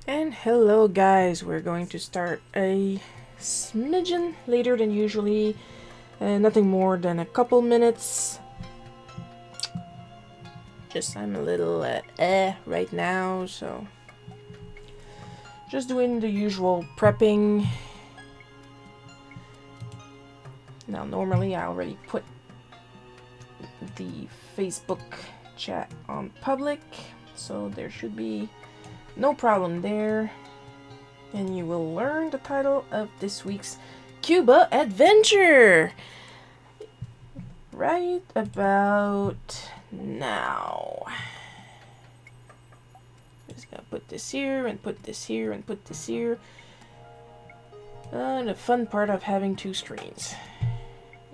And hello guys, we're going to start a smidgen later than usually, nothing more than a couple minutes. Just I'm a little right now, so just doing the usual prepping. Now normally I already put the Facebook chat on public, so there should be no problem there. And you will learn the title of this week's Cuba adventure right about now. Just gonna put this here and put this here and put this here. The fun part of having two screens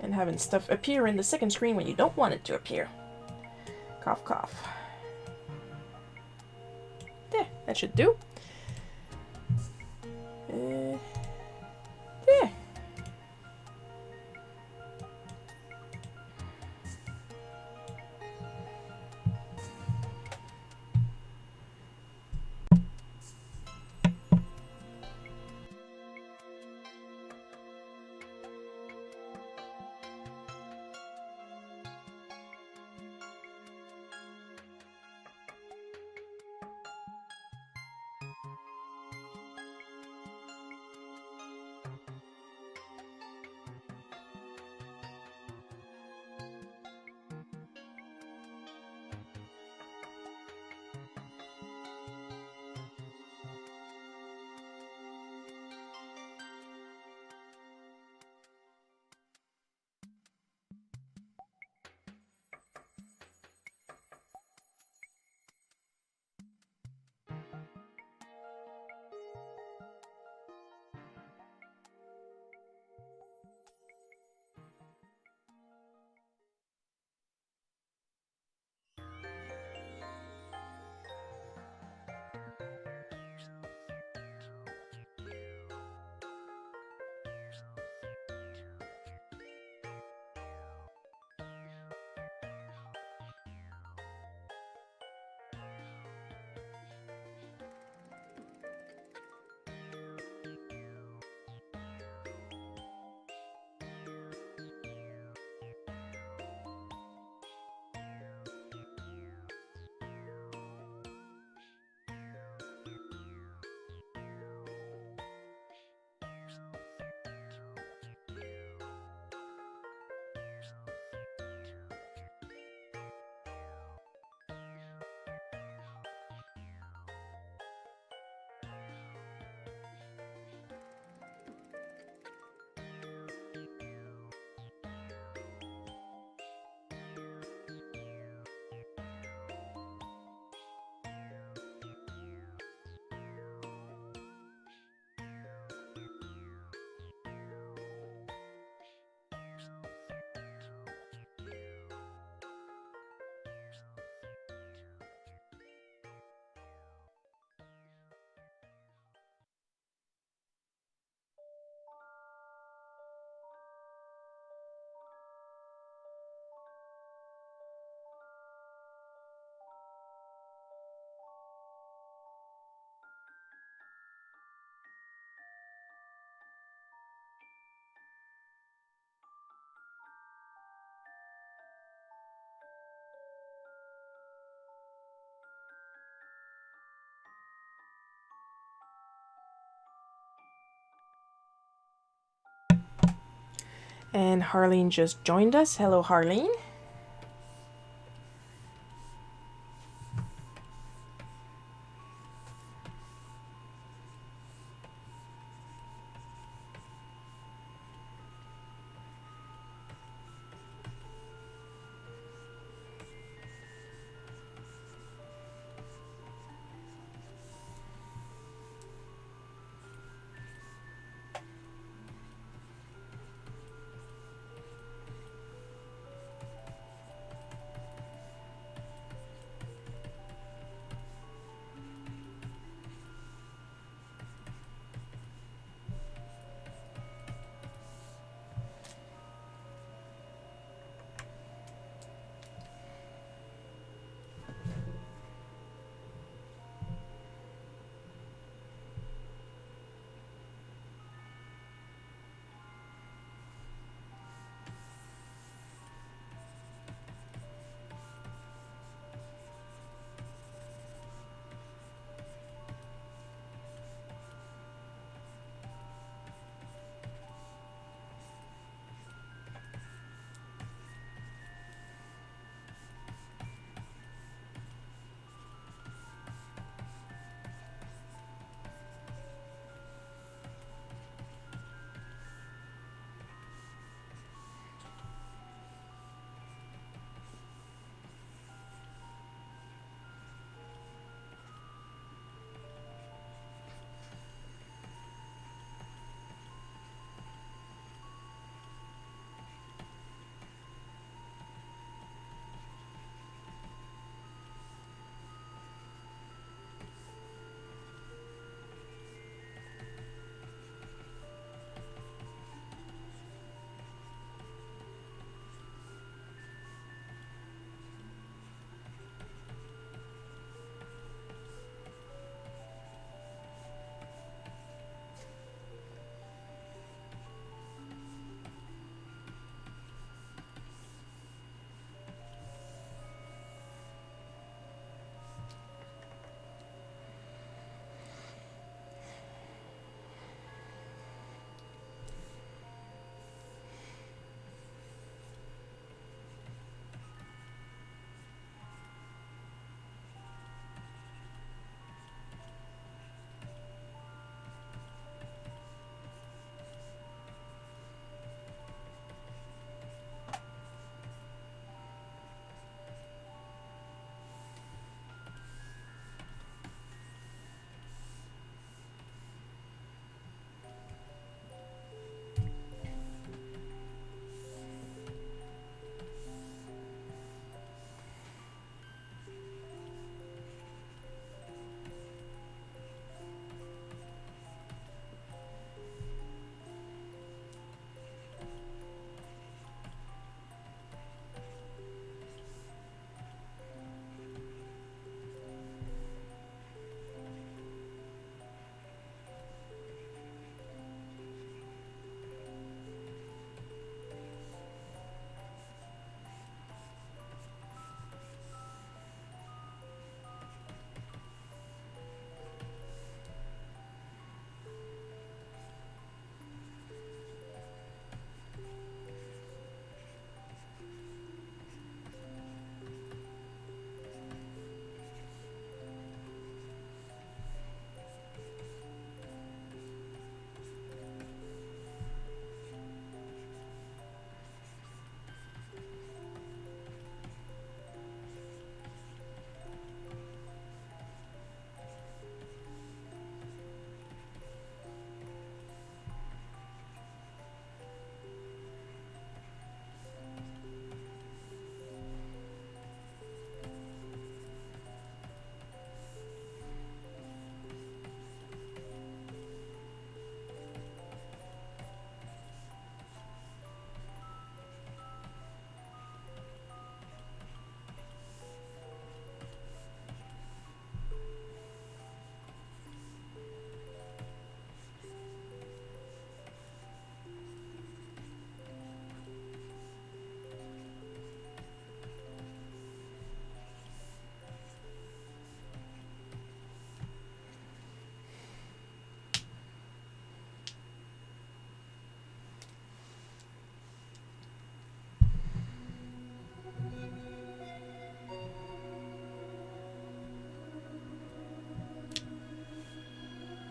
and having stuff appear in the second screen when you don't want it to appear. Cough, cough. There, that should do. There. And Harleen just joined us. Hello, Harleen.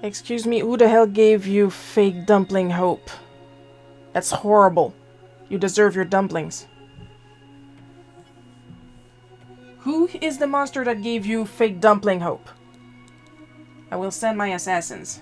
Excuse me, who the hell gave you fake dumpling hope? That's horrible. You deserve your dumplings. Who is the monster that gave you fake dumpling hope? I will send my assassins.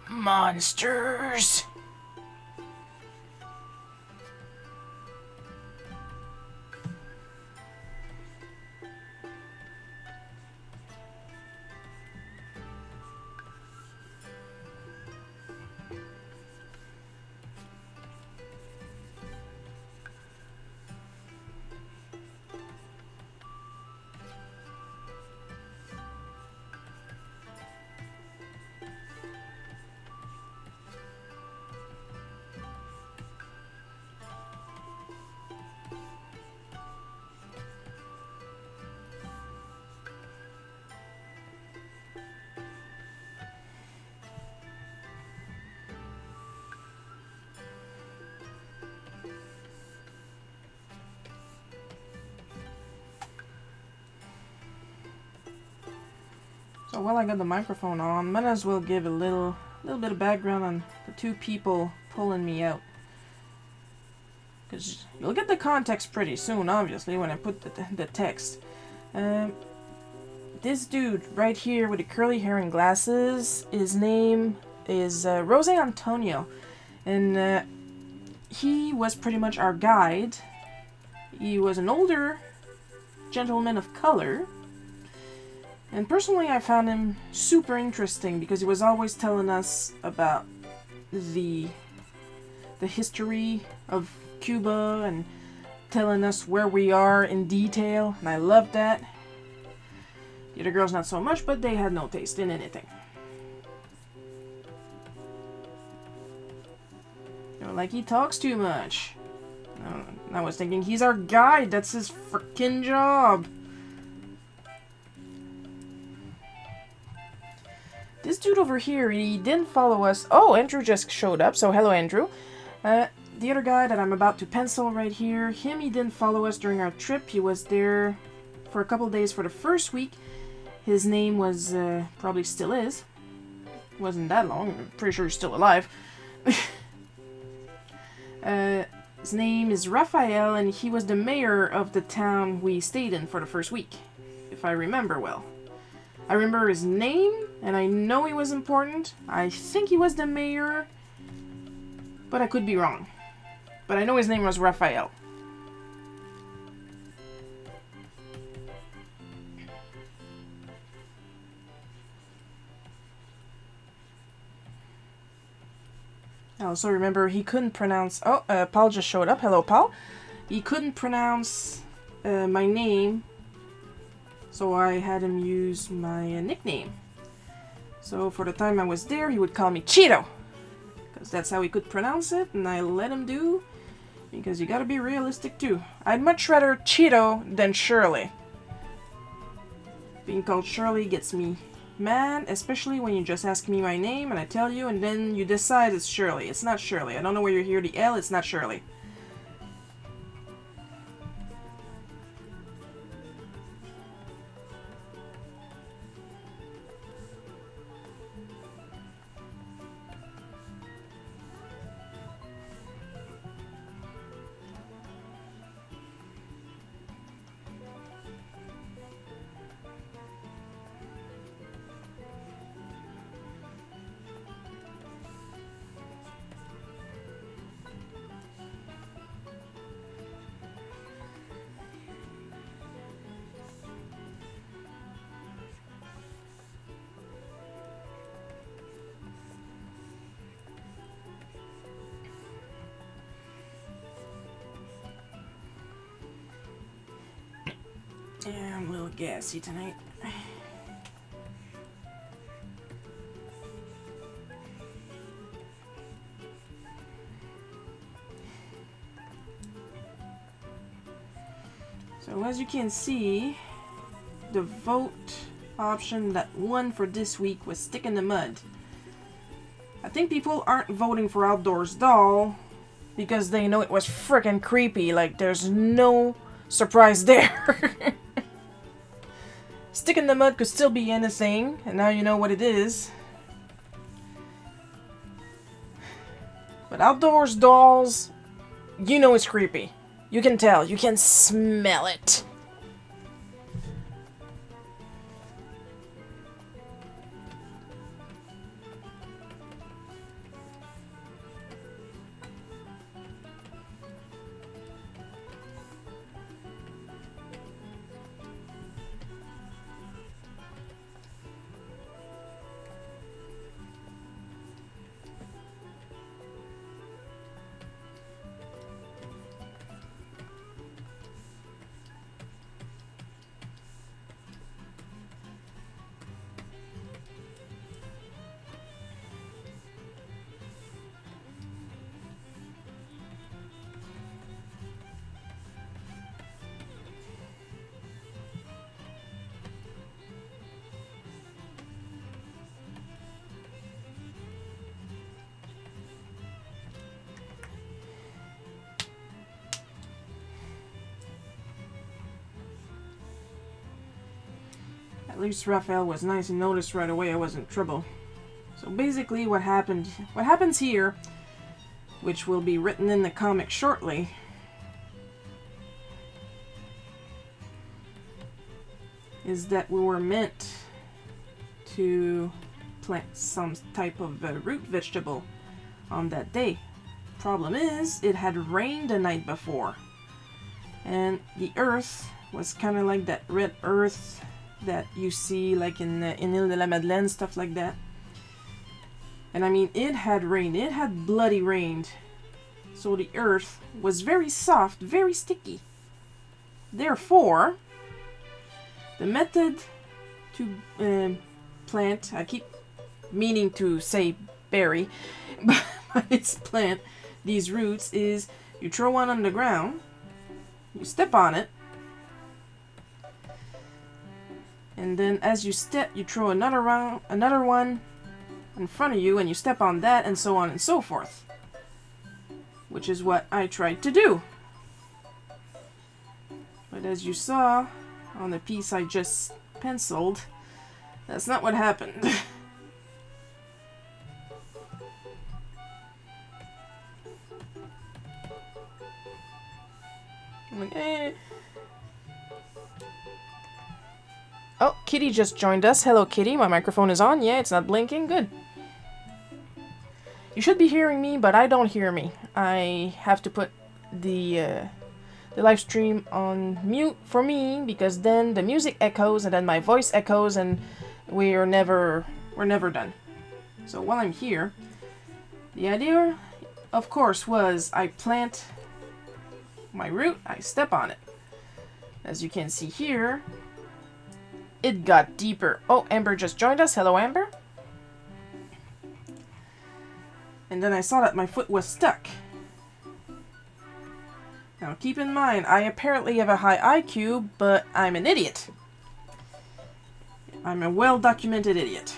Monsters! So while I got the microphone on, might as well give a little bit of background on the two people pulling me out. Because you'll get the context pretty soon, obviously, when I put the text. This dude right here with the curly hair and glasses, his name is Jose Antonio. And he was pretty much our guide. He was an older gentleman of color. And personally, I found him super interesting because he was always telling us about the history of Cuba and telling us where we are in detail, and I loved that. The other girls not so much, but they had no taste in anything. They were like, he talks too much. I was thinking, he's our guide, that's his frickin' job. This dude over here, he didn't follow us. Oh, Andrew just showed up, so hello, Andrew. The other guy that I'm about to pencil right here, he didn't follow us during our trip. He was there for a couple days for the first week. His name was, probably still is. Wasn't that long. I'm pretty sure he's still alive. His name is Raphael, and he was the mayor of the town we stayed in for the first week, if I remember well. I remember his name, and I know he was important. I think he was the mayor, but I could be wrong. But I know his name was Raphael. I also remember he couldn't pronounce... Oh, Paul just showed up. Hello, Paul. He couldn't pronounce my name, so I had him use my nickname. So for the time I was there, he would call me Cheeto, because that's how he could pronounce it, and I let him do, because you gotta be realistic too. I'd much rather Cheeto than Shirley. Being called Shirley gets me mad, especially when you just ask me my name and I tell you, and then you decide it's Shirley. It's not Shirley. I don't know where you hear the L, it's not Shirley. Yeah, I'm a little gassy tonight. So as you can see, the vote option that won for this week was Stick in the Mud. I think people aren't voting for Outdoors Doll because they know it was frickin' creepy. Like, there's no surprise there. Stick in the Mud could still be anything, and now you know what it is. But Outdoors Dolls, you know it's creepy. You can tell. You can smell it. At least Raphael was nice and noticed right away I was in trouble. So basically what happens here, which will be written in the comic shortly, is that we were meant to plant some type of root vegetable on that day. Problem is, it had rained the night before, and the earth was kind of like that red earth that you see like in Ile de la Madeleine, stuff like that. And I mean, it had rained, it had bloody rained, so the earth was very soft, very sticky. Therefore, the method to plant, I keep meaning to say bury, but it's plant these roots, is you throw one on the ground, you step on it, and then as you step, you throw another one in front of you, and you step on that, and so on and so forth. Which is what I tried to do. But as you saw on the piece I just penciled, that's not what happened. I'm like, eh. Oh, Kitty just joined us. Hello, Kitty. My microphone is on. Yeah, it's not blinking. Good. You should be hearing me, but I don't hear me. I have to put the live stream on mute for me, because then the music echoes and then my voice echoes, and we're never done. So while I'm here, the idea, of course, was I plant my root, I step on it. As you can see here, it got deeper. Oh, Amber just joined us. Hello, Amber. And then I saw that my foot was stuck. Now keep in mind, I apparently have a high IQ, but I'm an idiot. I'm a well-documented idiot.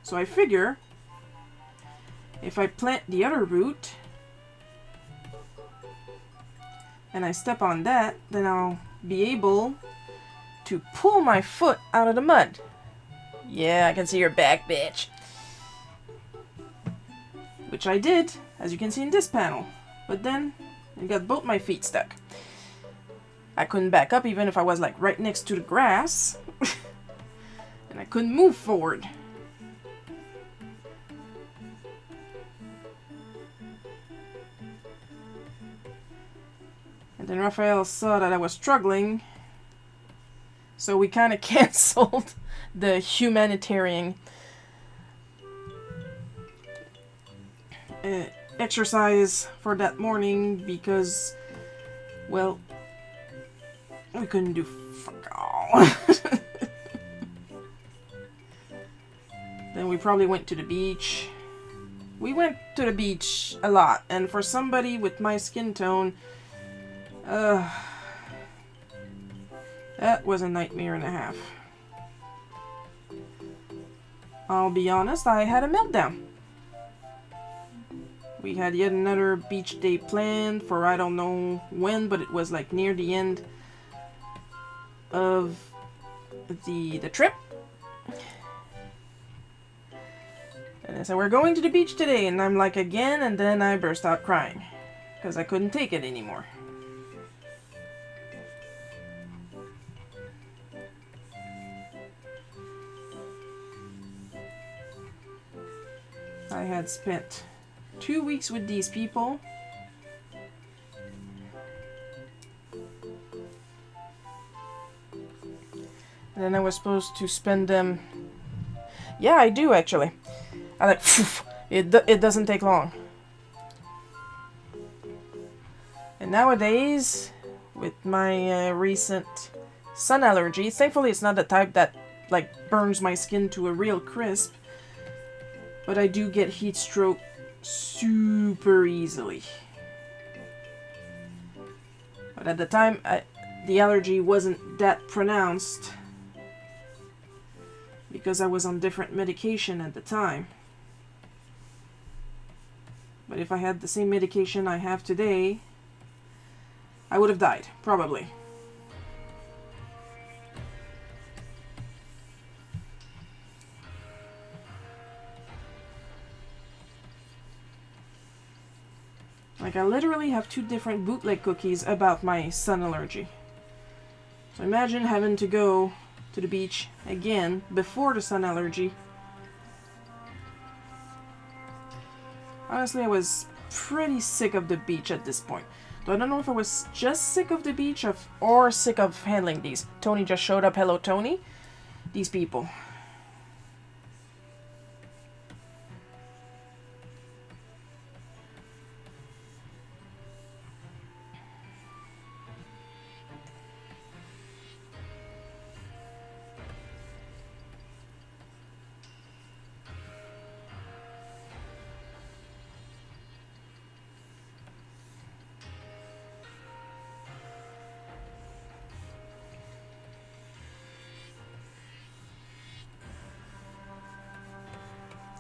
So I figure, if I plant the other root, and I step on that, then I'll be able to pull my foot out of the mud. Yeah, I can see your back, bitch. Which I did, as you can see in this panel. But then, I got both my feet stuck. I couldn't back up even if I was like right next to the grass. And I couldn't move forward. And then Raphael saw that I was struggling, so we kind of canceled the humanitarian exercise for that morning because, well, we couldn't do Fuck off. Then we probably went to the beach. We went to the beach a lot, and for somebody with my skin tone, that was a nightmare and a half. I'll be honest, I had a meltdown. We had yet another beach day planned for I don't know when, but it was like near the end of the trip. And I said, we're going to the beach today, and I'm like, again, and then I burst out crying because I couldn't take it anymore. I had spent 2 weeks with these people. And then I was supposed to spend them... Yeah, I do actually. I like, it doesn't take long. And nowadays, with my recent sun allergy, thankfully it's not the type that like burns my skin to a real crisp, but I do get heat stroke super easily. But at the time, the allergy wasn't that pronounced because I was on different medication at the time. But if I had the same medication I have today, I would have died, probably. Like, I literally have 2 different bootleg cookies about my sun allergy. So imagine having to go to the beach again before the sun allergy. Honestly, I was pretty sick of the beach at this point. So I don't know if I was just sick of the beach or sick of handling these. Tony just showed up. Hello, Tony. These people.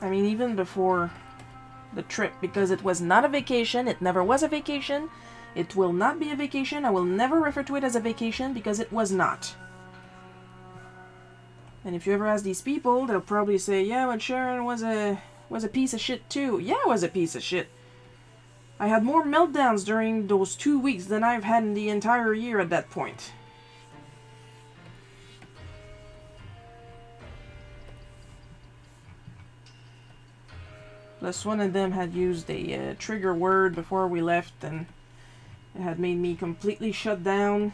I mean, even before the trip, because it was not a vacation, it never was a vacation, it will not be a vacation, I will never refer to it as a vacation because it was not. And if you ever ask these people, they'll probably say, yeah, but Sharon was a piece of shit too. Yeah, I was a piece of shit. I had more meltdowns during those 2 weeks than I've had in the entire year at that point. Plus, one of them had used a trigger word before we left, and it had made me completely shut down.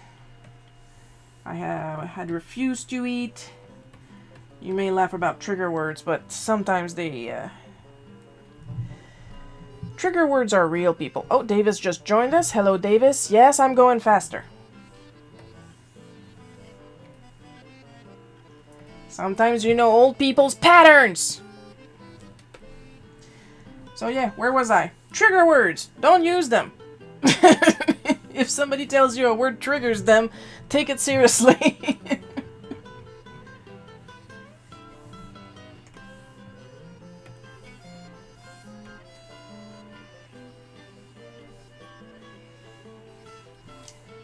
I had refused to eat. You may laugh about trigger words, but sometimes they... Trigger words are real, people. Oh, Davis just joined us. Hello, Davis. Yes, I'm going faster. Sometimes you know old people's patterns! So yeah, where was I? Trigger words! Don't use them! If somebody tells you a word triggers them, take it seriously.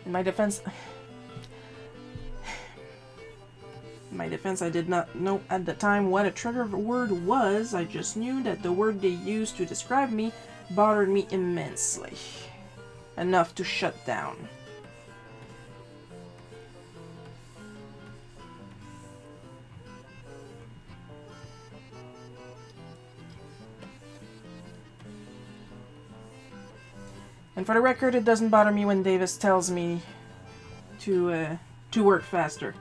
In my defense, I did not know at the time what a trigger word was. I just knew that the word they used to describe me bothered me immensely. Enough to shut down. And for the record, it doesn't bother me when Davis tells me to work faster.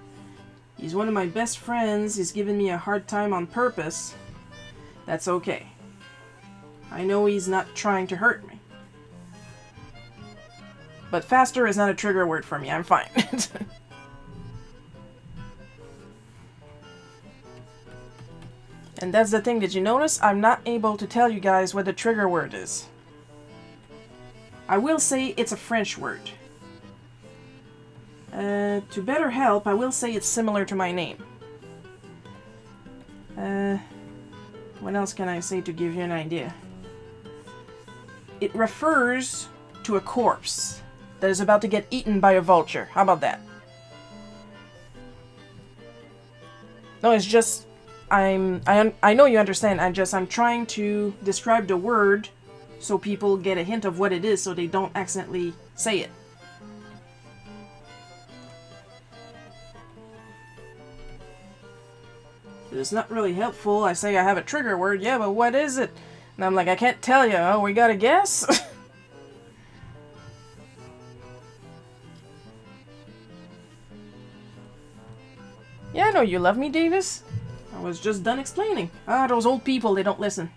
He's one of my best friends. He's given me a hard time on purpose. That's okay. I know he's not trying to hurt me. But faster is not a trigger word for me. I'm fine. And that's the thing, did you notice? I'm not able to tell you guys what the trigger word is. I will say it's a French word. To better help, I will say it's similar to my name. What else can I say to give you an idea? It refers to a corpse that is about to get eaten by a vulture. How about that? No, it's just... I know you understand. I'm trying to describe the word so people get a hint of what it is so they don't accidentally say it. It's not really helpful. I say I have a trigger word. Yeah, but what is it? And I'm like, I can't tell you. Oh, we gotta guess? Yeah, I know you love me, Davis. I was just done explaining. Ah, those old people, they don't listen.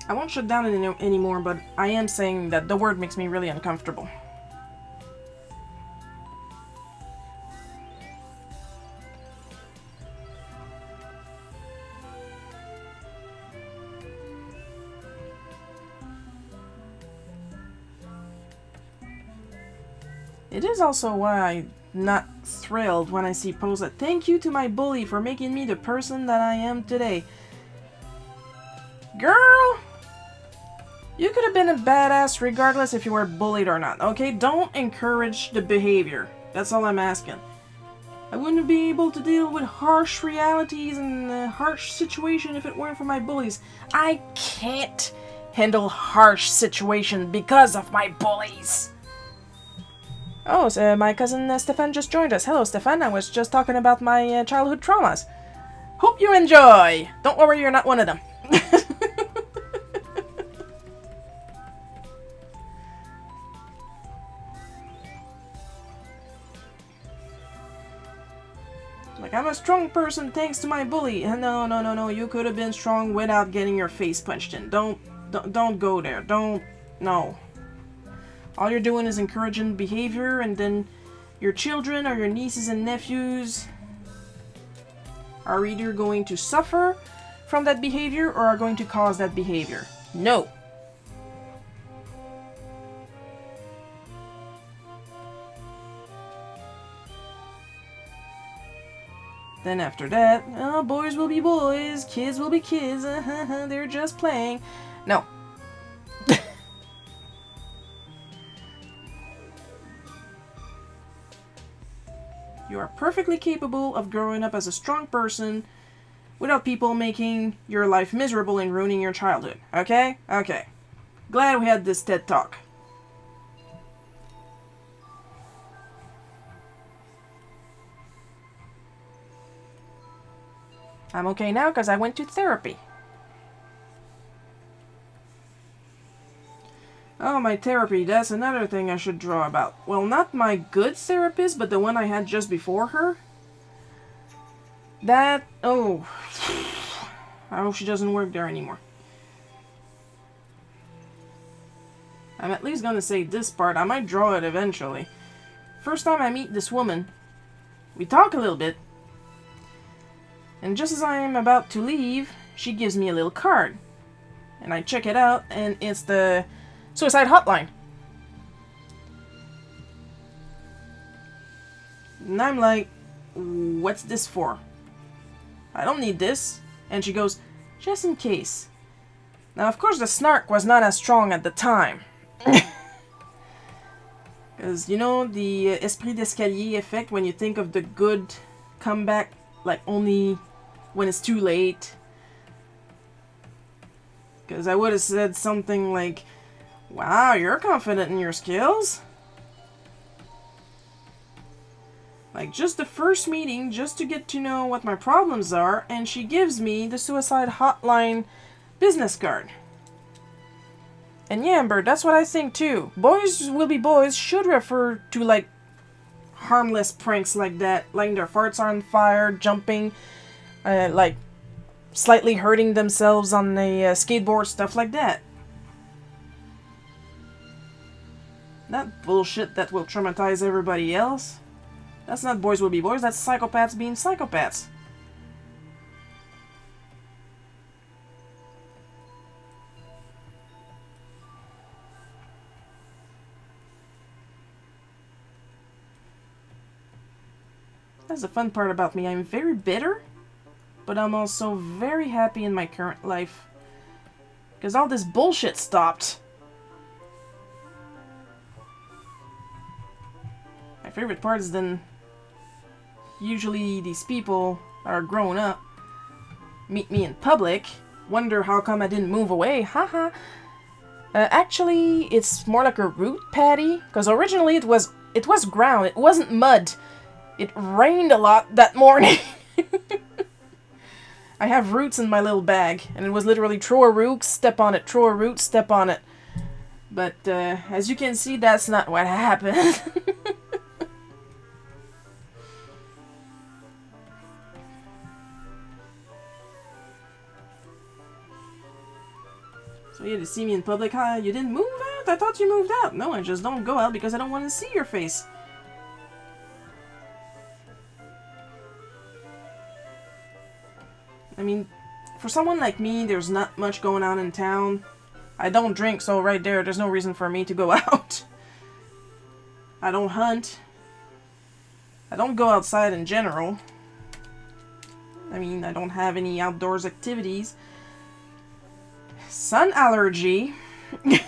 I won't shut down anymore, but I am saying that the word makes me really uncomfortable. It is also why I'm not thrilled when I see posts that thank you to my bully for making me the person that I am today. Girl! You could have been a badass regardless if you were bullied or not, okay? Don't encourage the behavior. That's all I'm asking. I wouldn't be able to deal with harsh realities and a harsh situation if it weren't for my bullies. I can't handle harsh situation because of my bullies. Oh, so my cousin Stefan just joined us. Hello, Stefan. I was just talking about my childhood traumas. Hope you enjoy. Don't worry, you're not one of them. Like, I'm a strong person thanks to my bully. No. You could have been strong without getting your face punched in. Don't go there. No. All you're doing is encouraging behavior, and then your children or your nieces and nephews are either going to suffer from that behavior or are going to cause that behavior. No. Then after that, oh, boys will be boys, kids will be kids, they're just playing. No. You are perfectly capable of growing up as a strong person without people making your life miserable and ruining your childhood. Okay? Okay. Glad we had this TED Talk. I'm okay now because I went to therapy. Oh, my therapy, that's another thing I should draw about. Well, not my good therapist, but the one I had just before her. That, oh, I hope she doesn't work there anymore. I'm at least gonna say this part. I might draw it eventually. First time I meet this woman, we talk a little bit. And just as I am about to leave, she gives me a little card. And I check it out, and it's the suicide hotline. And I'm like, what's this for? I don't need this. And she goes, just in case. Now, of course, the snark was not as strong at the time. Because, you know, the esprit d'escalier effect, when you think of the good comeback, like only when it's too late. Because I would have said something like, wow, you're confident in your skills. Like, just the first meeting, just to get to know what my problems are, and she gives me the suicide hotline business card. And yeah, Amber, that's what I think too. Boys will be boys should refer to like harmless pranks like that, lighting their farts on fire, jumping, like slightly hurting themselves on the skateboard, stuff like that. Not bullshit that will traumatize everybody else. That's not boys will be boys, that's psychopaths being psychopaths. That's the fun part about me. I'm very bitter, but I'm also very happy in my current life. Because all this bullshit stopped. My favorite part is then usually these people are grown up, meet me in public, wonder how come I didn't move away, haha. Actually, it's more like a root patty, because originally it was ground, it wasn't mud. It rained a lot that morning. I have roots in my little bag, and it was literally throw a root, step on it, throw a root, step on it. But as you can see, that's not what happened. So yeah, to see me in public, huh? You didn't move out? I thought you moved out. No, I just don't go out because I don't want to see your face. I mean, for someone like me, there's not much going on in town. I don't drink, so right there's no reason for me to go out. I don't hunt. I don't go outside in general. I mean, I don't have any outdoors activities. Sun allergy. I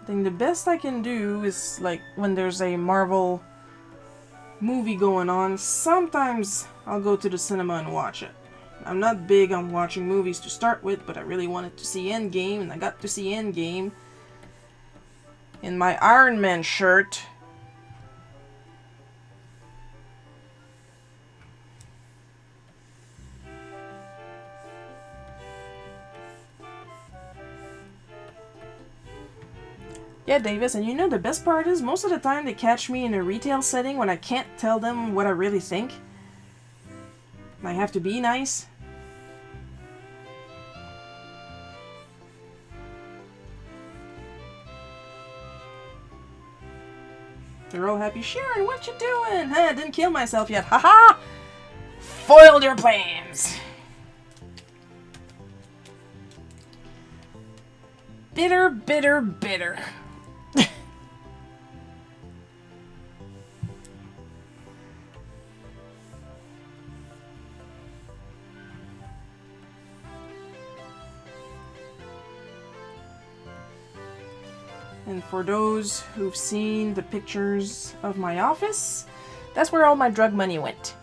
think the best I can do is, like, when there's a Marvel movie going on, sometimes I'll go to the cinema and watch it. I'm not big on watching movies to start with, but I really wanted to see Endgame, and I got to see Endgame in my Iron Man shirt. Yeah, Davis, and you know the best part is, most of the time they catch me in a retail setting when I can't tell them what I really think. I have to be nice. They're all happy. Sharon, what you doing? Huh, didn't kill myself yet. Haha! Foiled your plans! Bitter, bitter, bitter. And for those who've seen the pictures of my office, that's where all my drug money went.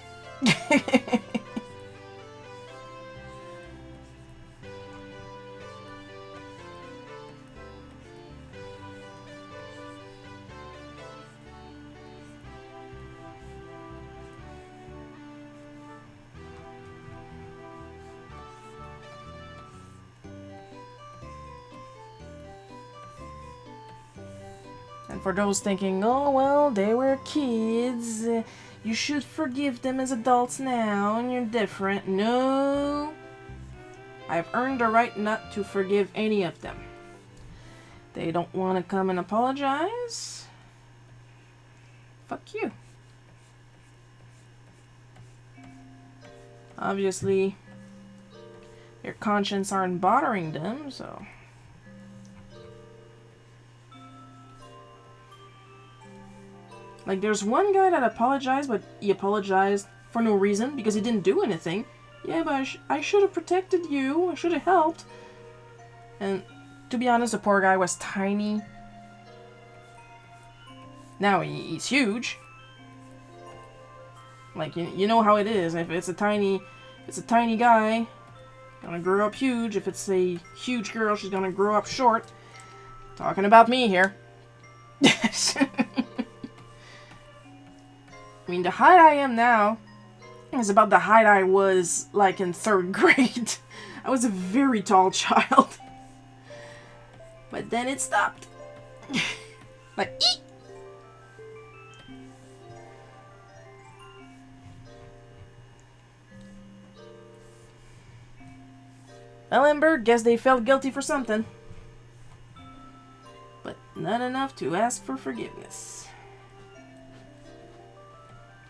And for those thinking, oh well, they were kids, you should forgive them as adults now, and you're different. No. I've earned the right not to forgive any of them. They don't want to come and apologize? Fuck you. Obviously, their conscience aren't bothering them, so... Like, there's one guy that apologized, but he apologized for no reason, because he didn't do anything. Yeah, but I should have protected you, I should have helped. And, to be honest, the poor guy was tiny. Now he's huge. Like, you know how it is. If it's a tiny guy, gonna grow up huge. If it's a huge girl, she's gonna grow up short. Talking about me here. I mean, the height I am now is about the height I was, like, in 3rd grade. I was a very tall child. But then it stopped. Like, eek! Well, Ember, guess they felt guilty for something. But not enough to ask for forgiveness.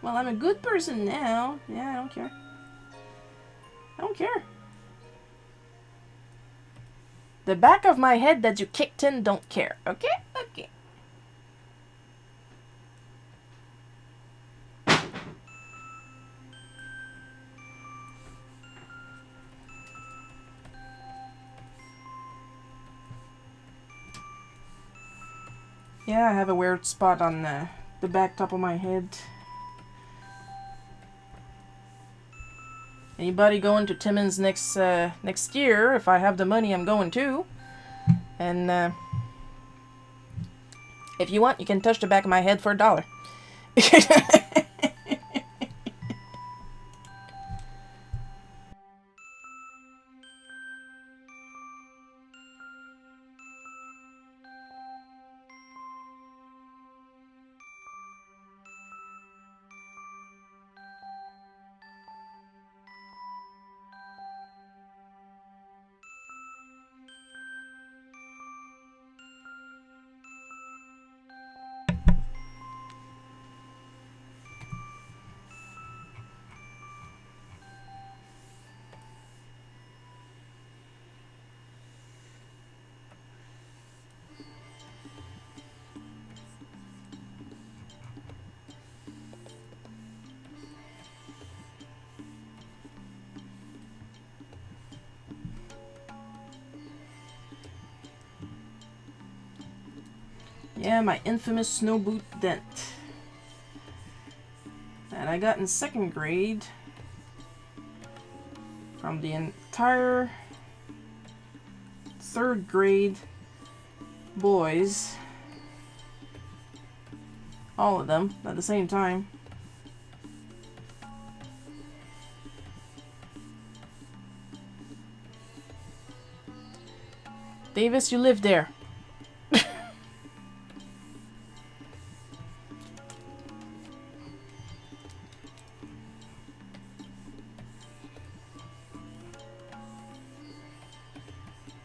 Well, I'm a good person now. Yeah, I don't care. I don't care. The back of my head that you kicked in don't care. Okay? Okay. Yeah, I have a weird spot on the back top of my head. Anybody going to Timmins next year? If I have the money, I'm going too. And if you want, you can touch the back of my head for $1. Yeah, my infamous snow boot dent that I got in 2nd grade from the entire 3rd grade boys, all of them at the same time. Davis, you live there.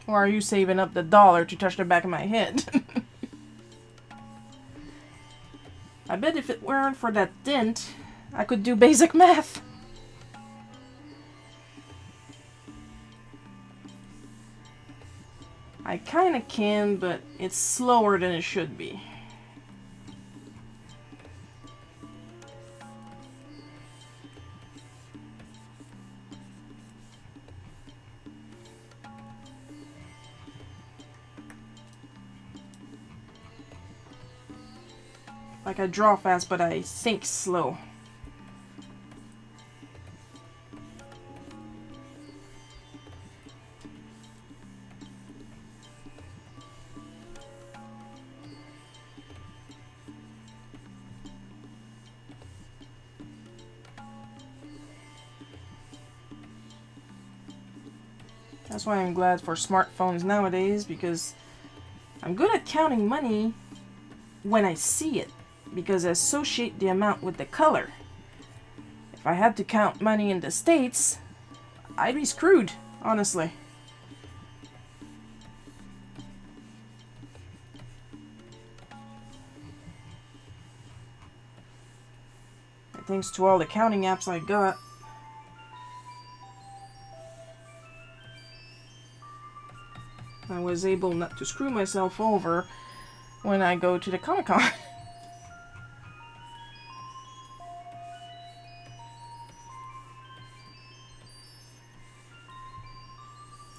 Or are you saving up the $1 to touch the back of my head? I bet if it weren't for that dent, I could do basic math. I kinda can, but it's slower than it should be. Like I draw fast, but I think slow. That's why I'm glad for smartphones nowadays, because I'm good at counting money when I see it, because I associate the amount with the color. If I had to count money in the States, I'd be screwed, honestly. And thanks to all the counting apps I got, I was able not to screw myself over when I go to the Comic-Con.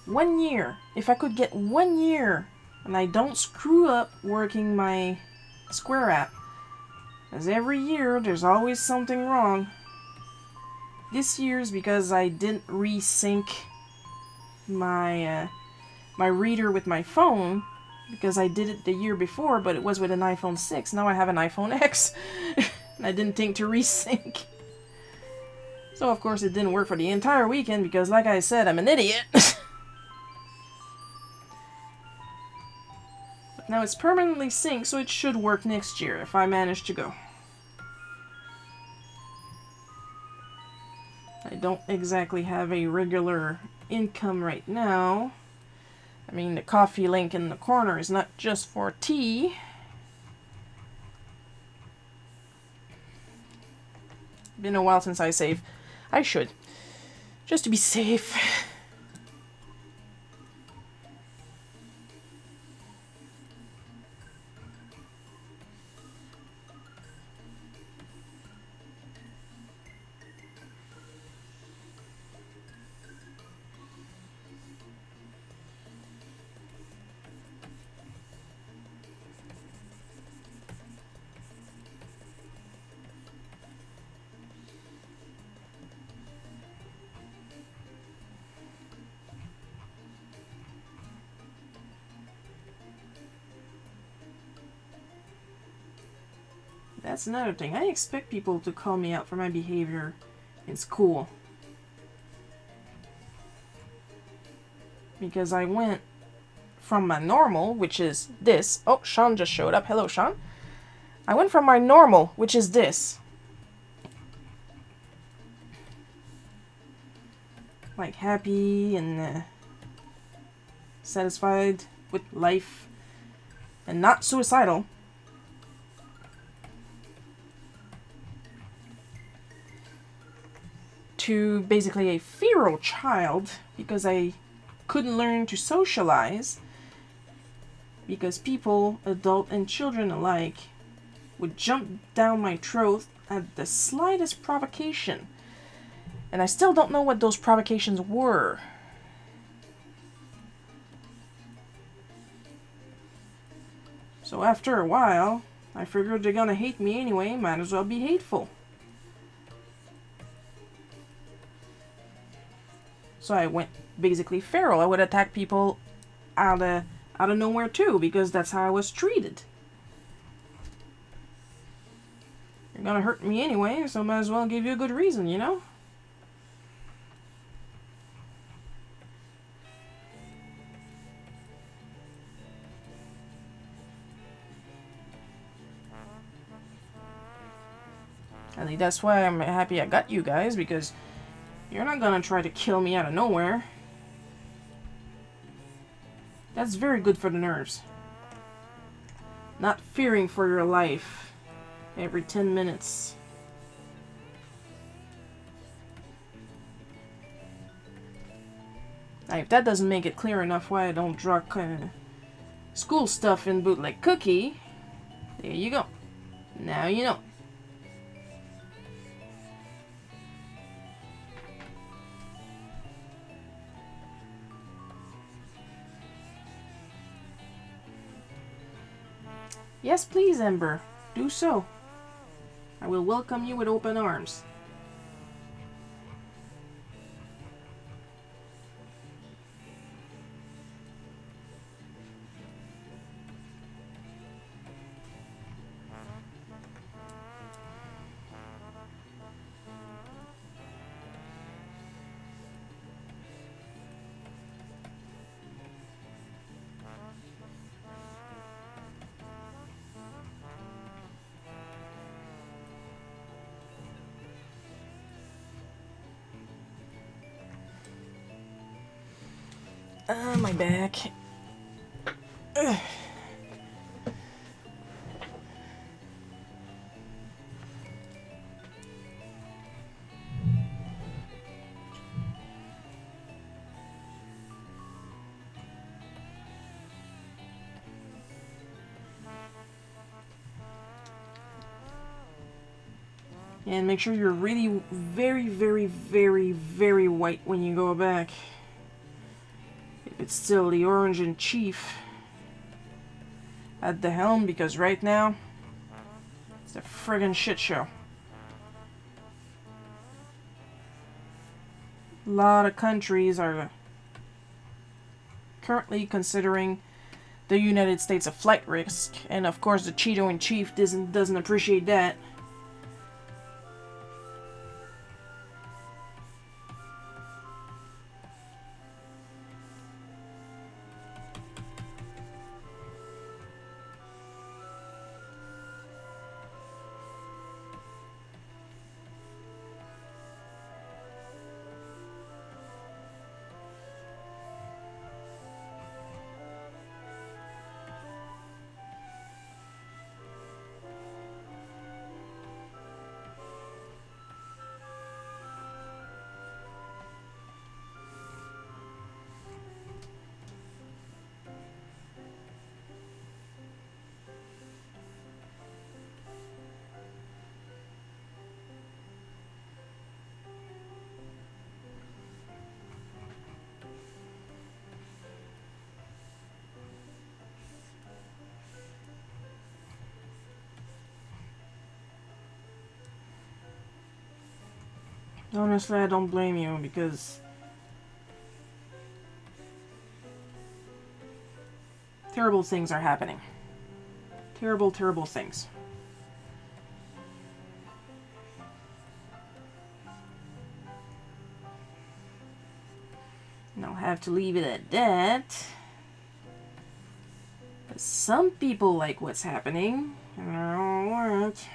1 year. If I could get 1 year and I don't screw up working my Square app. Because every year there's always something wrong. this year's because I didn't resync my my reader with my phone, because I did it the year before, but it was with an iPhone 6. Now I have an iPhone X, and I didn't think to resync. So of course it didn't work for the entire weekend because, like I said, I'm an idiot. But now it's permanently synced, so it should work next year if I manage to go. I don't exactly have a regular income right now. I mean, the coffee link in the corner is not just for tea. Been a while since I saved. I should. Just to be safe. That's another thing. I expect people to call me out for my behavior in school. Because I went from my normal, which is this. Oh, Sean just showed up. Hello, Sean. I went from my normal, which is this. Like happy and satisfied with life and not suicidal, to basically a feral child because I couldn't learn to socialize because people, adult and children alike, would jump down my throat at the slightest provocation. And I still don't know what those provocations were. So after a while, I figured they're gonna hate me anyway, might as well be hateful. So I went basically feral. I would attack people out of nowhere too, because that's how I was treated. You're gonna hurt me anyway, so might as well give you a good reason, you know? I think that's why I'm happy I got you guys, because you're not gonna try to kill me out of nowhere. That's very good for the nerves. Not fearing for your life every 10 minutes. Now, if that doesn't make it clear enough why I don't draw school stuff in Bootleg Cookie, there you go. Now you know. Yes, please, Ember. Do so. I will welcome you with open arms. My back. Ugh. And make sure you're really very, very, very, very white when you go back. It's still the Orange and Chief at the helm, because right now it's a friggin' shit show. A lot of countries are currently considering the United States a flight risk, and of course the Cheeto-in-Chief doesn't appreciate that. Honestly, I don't blame you, because terrible things are happening. Terrible, terrible things. And I'll have to leave it at that. But some people like what's happening, and I don't want it.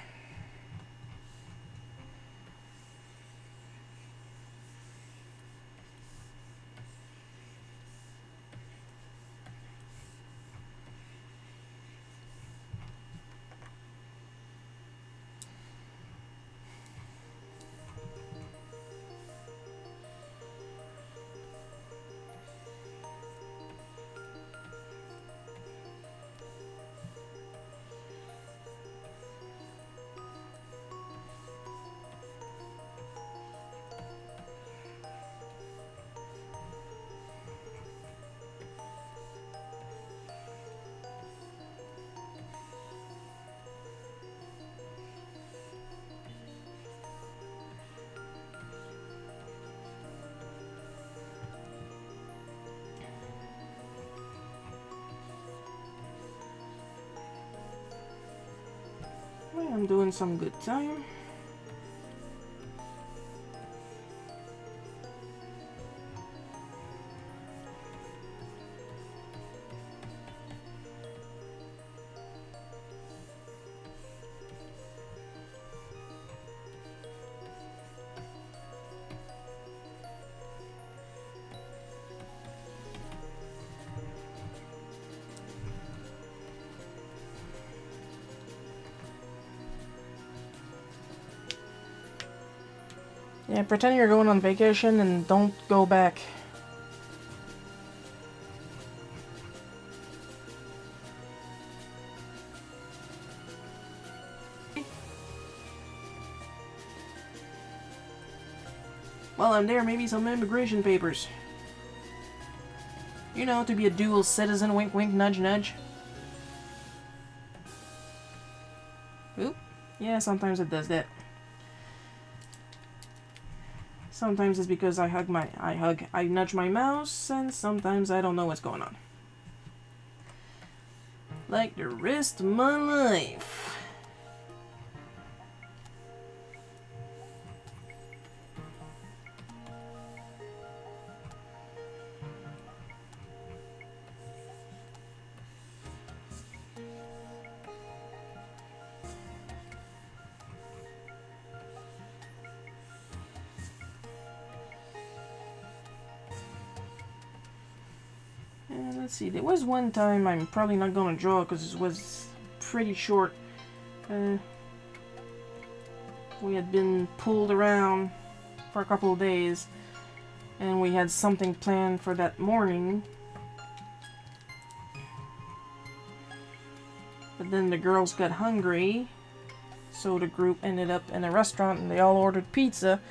I'm doing some good time. Yeah, pretend you're going on vacation and don't go back. While I'm there, maybe some immigration papers. You know, to be a dual citizen, wink wink, nudge nudge. Oop. Yeah, sometimes it does that. Sometimes it's because I nudge my mouse, and sometimes I don't know what's going on. Like the rest of my life. Let's see, there was one time I'm probably not gonna draw because it was pretty short. We had been pulled around for a couple of days and we had something planned for that morning. But then the girls got hungry, so the group ended up in a restaurant and they all ordered pizza.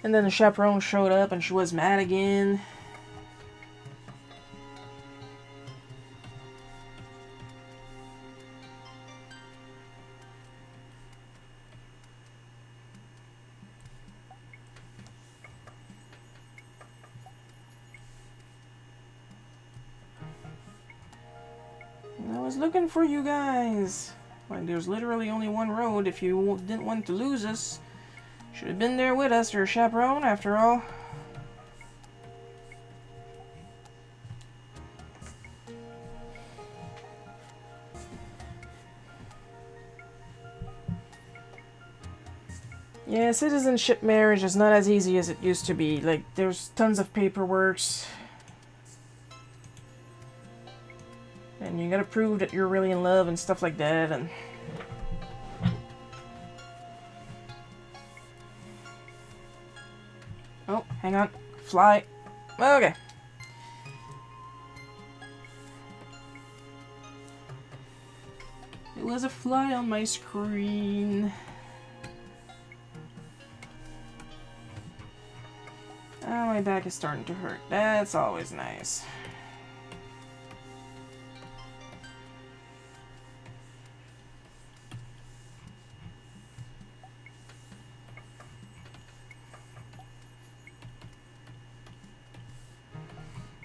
And then the chaperone showed up and she was mad again. was looking for you guys. Like, there's literally only one road if you didn't want to lose us. Should have been there with us, your chaperone, after all. Yeah, citizenship marriage is not as easy as it used to be. Like, there's tons of paperwork. And you gotta prove that you're really in love and stuff like that, and... Oh, hang on. Fly. Okay. It was a fly on my screen. Oh, my back is starting to hurt. That's always nice.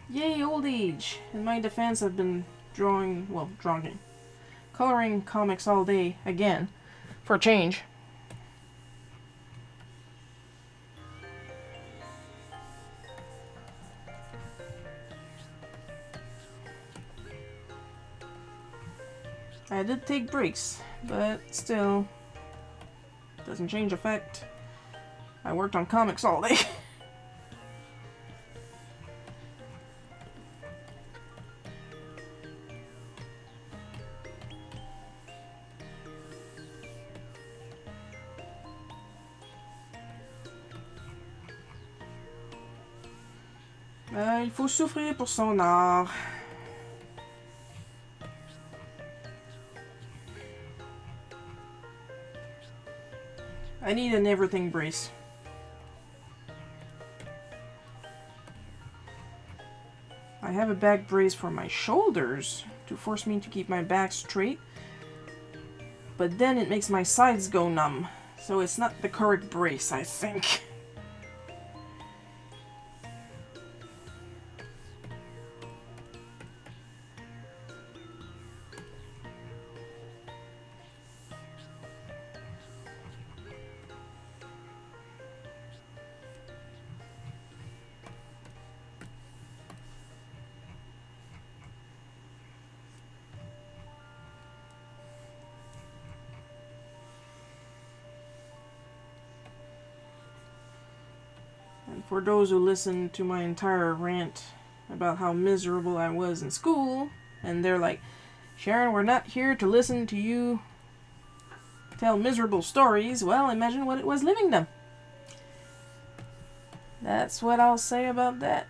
Yay, old age! In my defense, I've been drawing, coloring comics all day, again, for a change. I did take breaks, but still, doesn't change the fact I worked on comics all day. Il faut souffrir pour son art. I need an everything brace. I have a back brace for my shoulders to force me to keep my back straight, but then it makes my sides go numb, so it's not the correct brace, I think. For those who listened to my entire rant about how miserable I was in school, and they're like, Sharon, we're not here to listen to you tell miserable stories. Well, imagine what it was living them. That's what I'll say about that.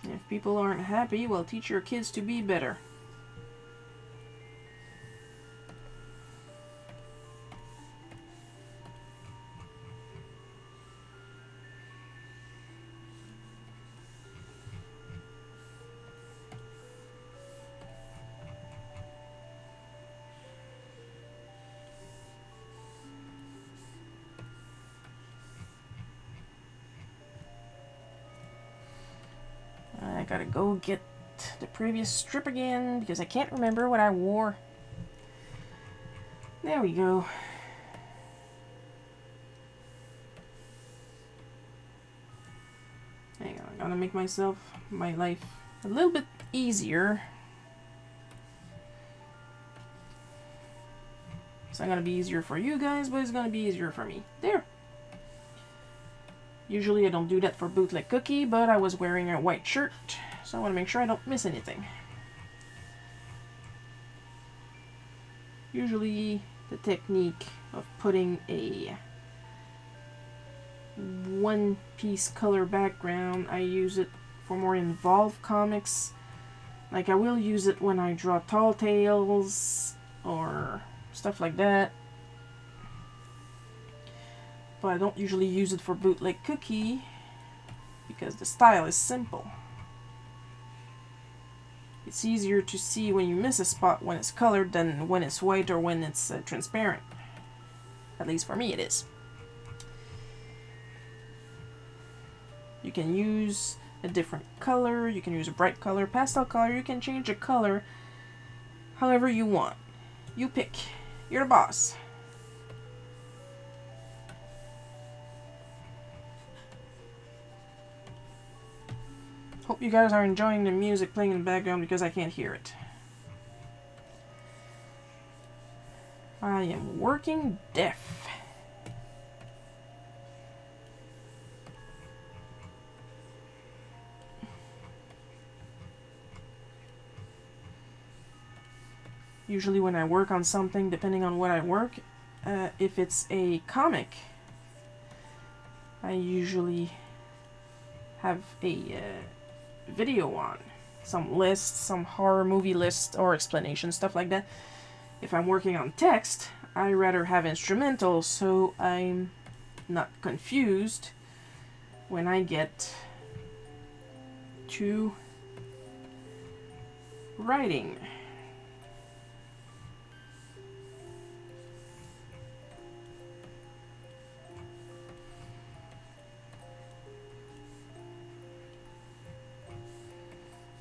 If people aren't happy, well, teach your kids to be better. I gotta go get the previous strip again because I can't remember what I wore. There we go. Hang on, I'm gonna make my life a little bit easier. It's not gonna be easier for you guys, but it's gonna be easier for me. There. Usually I don't do that for Bootleg Cookie, but I was wearing a white shirt, so I want to make sure I don't miss anything. Usually the technique of putting a one-piece color background, I use it for more involved comics. Like I will use it when I draw tall tales or stuff like that. But I don't usually use it for Bootleg Cookie because the style is simple. It's easier to see when you miss a spot when it's colored than when it's white or when it's transparent. At least for me it is. You can use a different color, you can use a bright color, pastel color, you can change the color however you want. You pick. You're the boss. Hope you guys are enjoying the music playing in the background because I can't hear it. I am working deaf. Usually when I work on something, depending on what I work, if it's a comic, I usually have a video on. Some lists, some horror movie lists or explanation, stuff like that. If I'm working on text, I rather have instrumental so I'm not confused when I get to writing.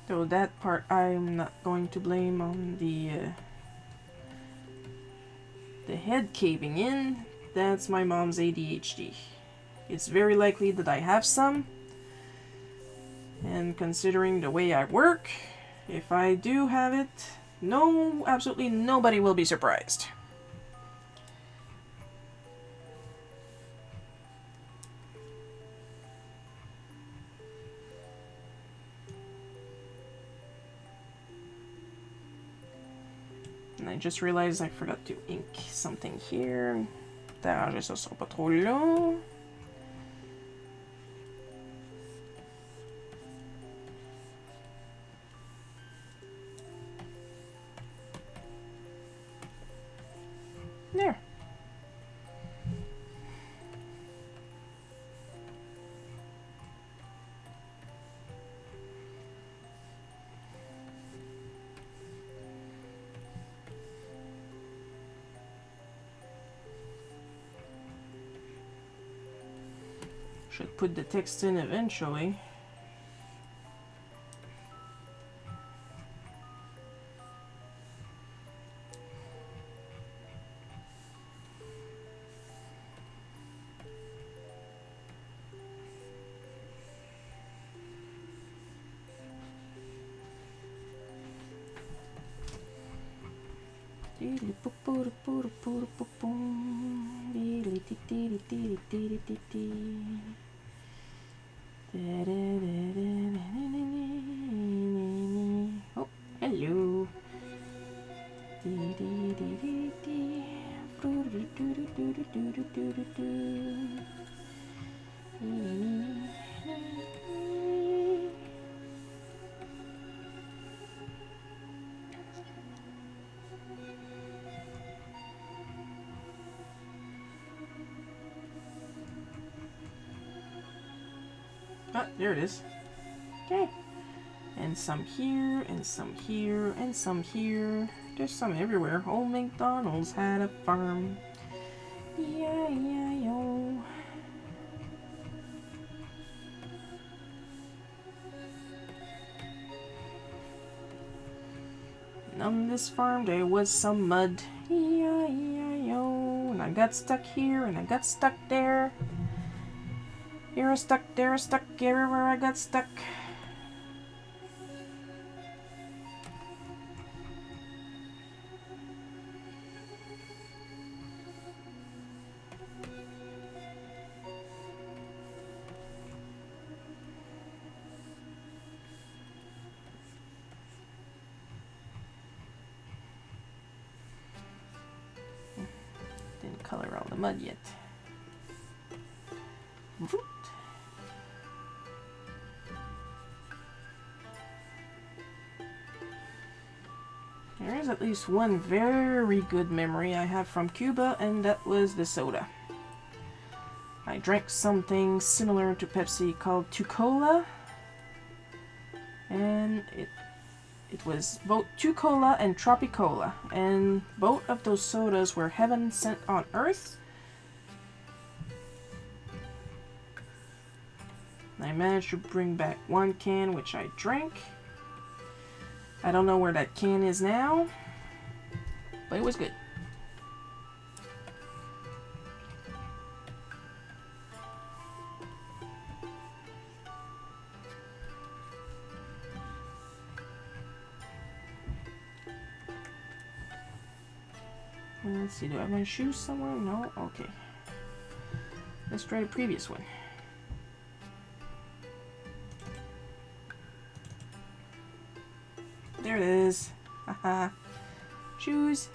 So that part I'm not going to blame on the head caving in. That's my mom's ADHD. It's very likely that I have some, and considering the way I work, if I do have it, no, absolutely nobody will be surprised. And I just realized I forgot to ink something here. T'arranger ça sera pas trop long. There. Should put the text in eventually. Oh, hello. Ah, there it is. Okay. And some here, and some here, and some here. There's some everywhere. Old MacDonald's had a farm. E-I-E-I-O. And on this farm there was some mud. E-I-E-I-O. And I got stuck here, and I got stuck there. Here I stuck, there I stuck, everywhere I got stuck. Didn't color all the mud yet. There is at least one very good memory I have from Cuba, and that was the soda. I I drank something similar to Pepsi called Tucola, and it was both Tucola and Tropicola, and both of those sodas were heaven sent on earth. I managed to bring back one can, which I drank. I don't know where that can is now, but it was good. Let's see, do I have my shoes somewhere? No? Okay. Let's try the previous one. There it is. Haha. Shoes.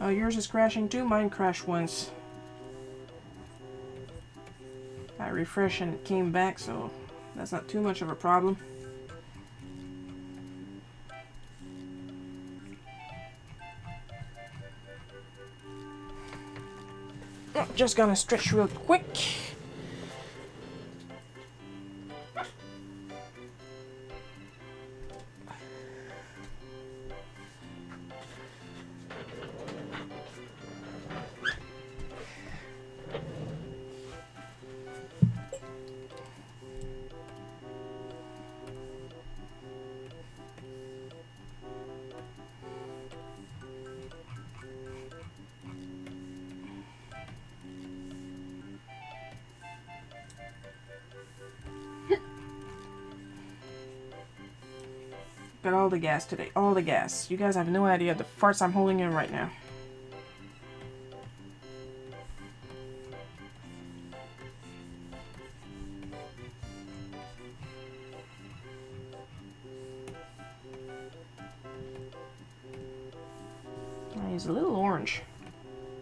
Oh, yours is crashing too? Mine crashed once. I refreshed and it came back, so that's not too much of a problem. Oh, just gonna stretch real quick. Got all the gas today. All the gas. You guys have no idea the farts I'm holding in right now. He's a little orange.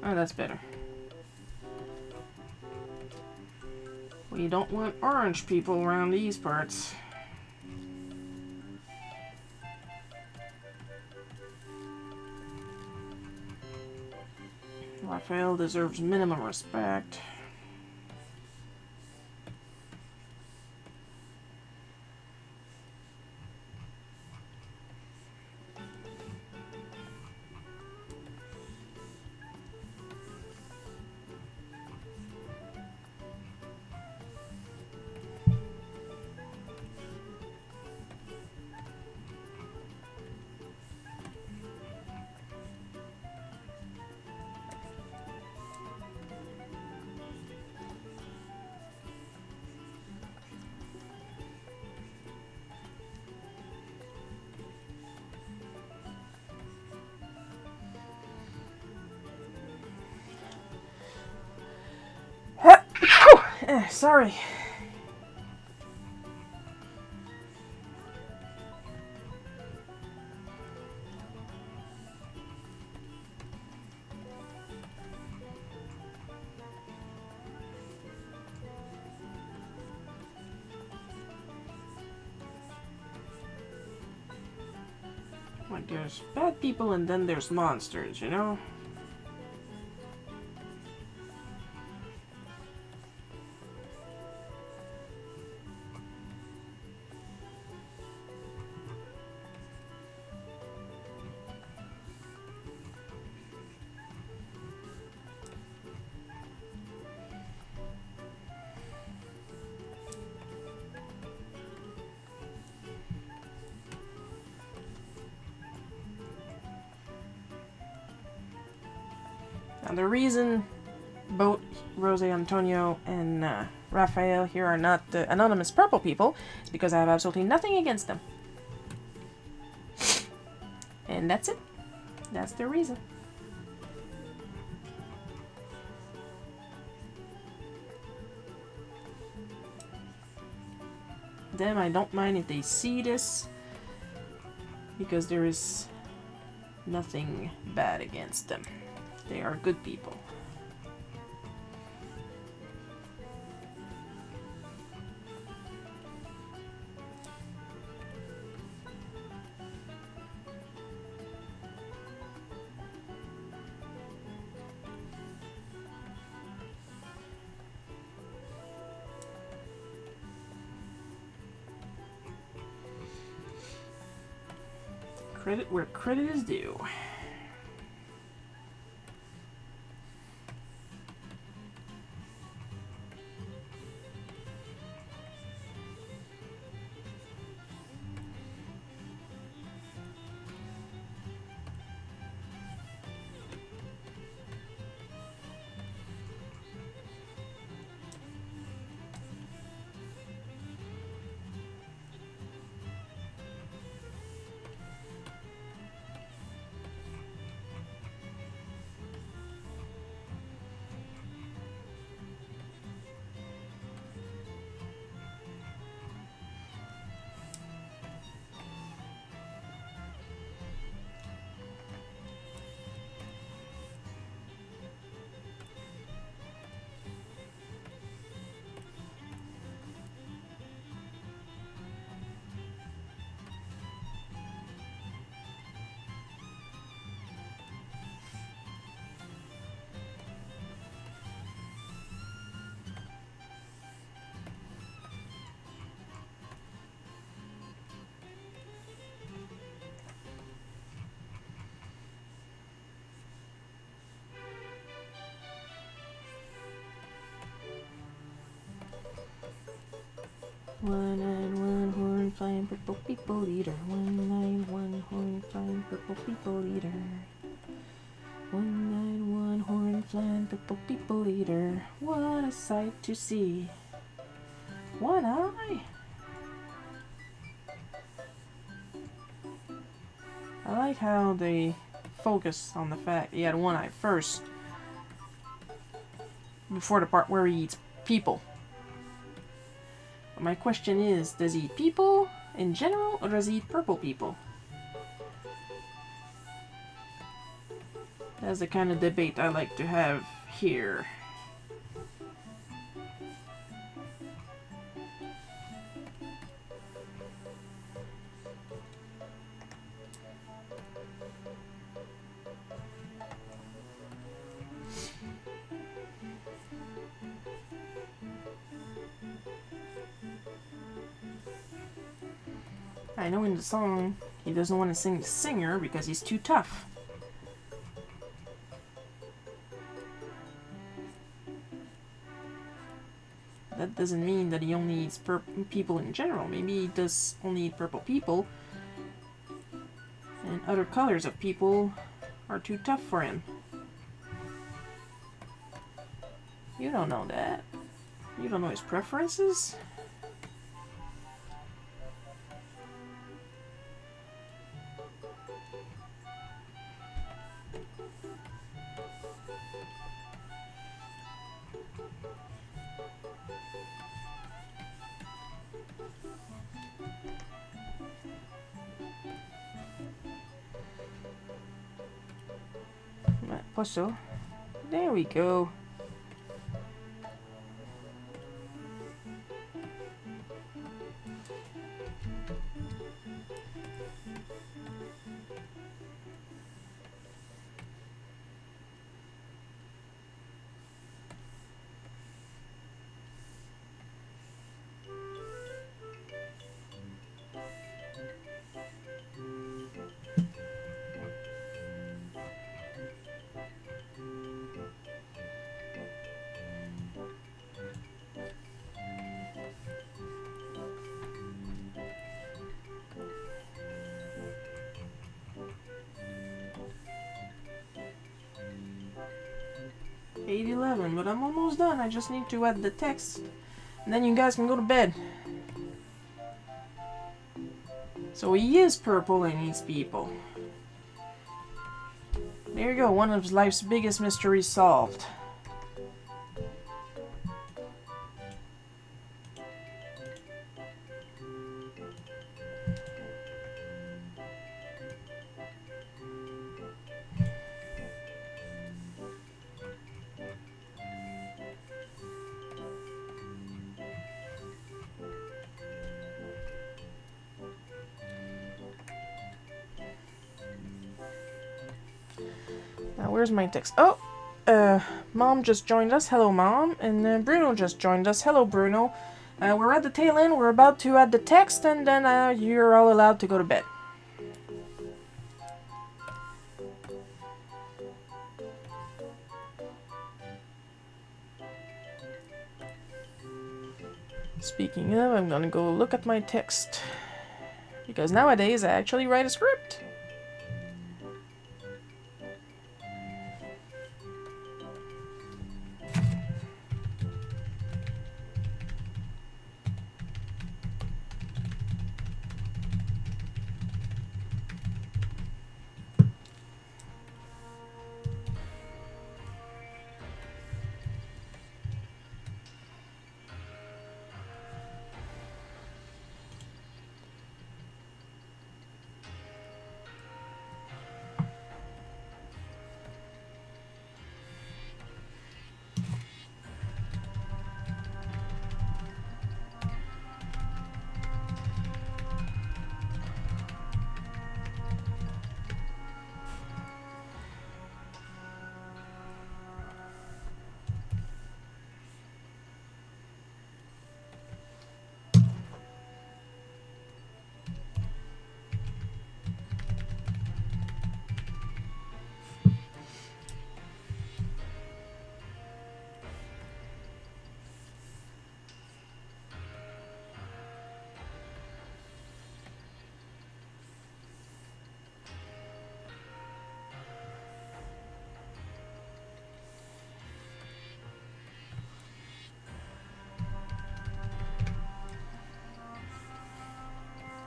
Oh, that's better. We don't want orange people around these parts. Raphael deserves minimum respect. Sorry. Like, there's bad people and then there's monsters, you know? Now, the reason both Rose Antonio and Raphael here are not the anonymous purple people is because I have absolutely nothing against them. And that's it. That's the reason. Them, I don't mind if they see this, because there is nothing bad against them. They are good people. Credit where credit is due. One and one horn flying purple people eater. 191 horn flying purple people eater. 191 horn flying purple people eater. What a sight to see. One eye. I like how they focus on the fact he had one eye first before the part where he eats people. My question is, does he eat people in general, or does he eat purple people? That's the kind of debate I like to have here. I know in the song he doesn't want to sing the singer because he's too tough. That doesn't mean that he only eats people in general. Maybe he does only eat purple people, and other colors of people are too tough for him. You don't know that. You don't know his preferences? So there we go. $8:11, but I'm almost done. I just need to add the text, and then you guys can go to bed. So he is purple and eats people. There you go, one of life's biggest mysteries solved. Now, where's my text? Oh, Mom just joined us. Hello, Mom. And Bruno just joined us. Hello, Bruno. We're at the tail end. We're about to add the text, and then you're all allowed to go to bed. Speaking of, I'm gonna go look at my text. Because nowadays I actually write a script.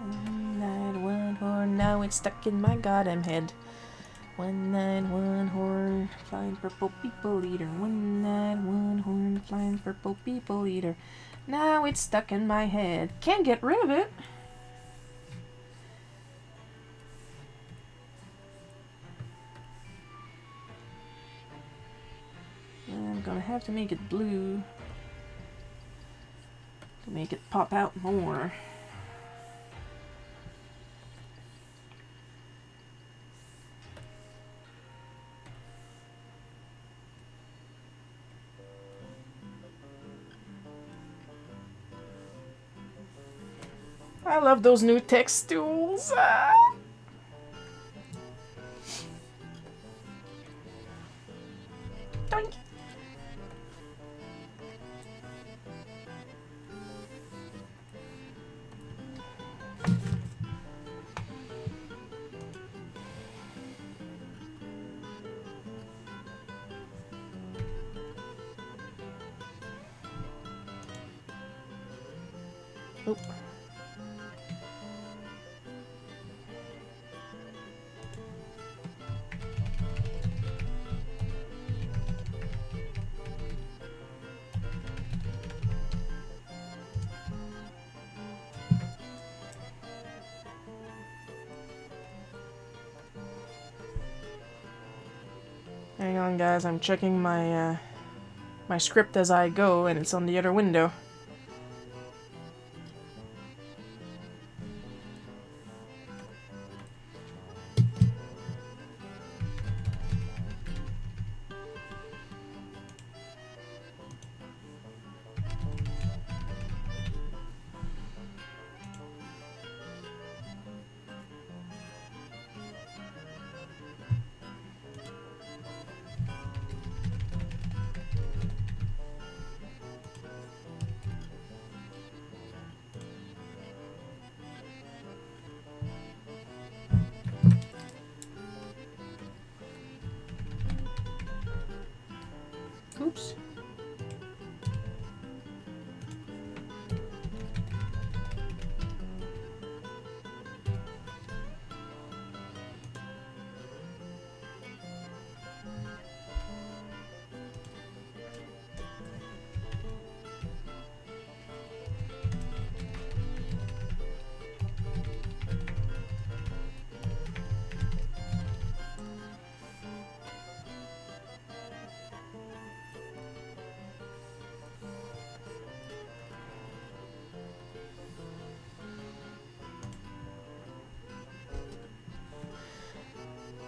One night, one horn, now it's stuck in my goddamn head. One night, one horn, flying purple people eater. One night, one horn, flying purple people eater. Now it's stuck in my head. Can't get rid of it. I'm gonna have to make it blue to make it pop out more. I love those new text tools. Doink. Oh. Hang on, guys. I'm checking my my script as I go, and it's on the other window. Oops.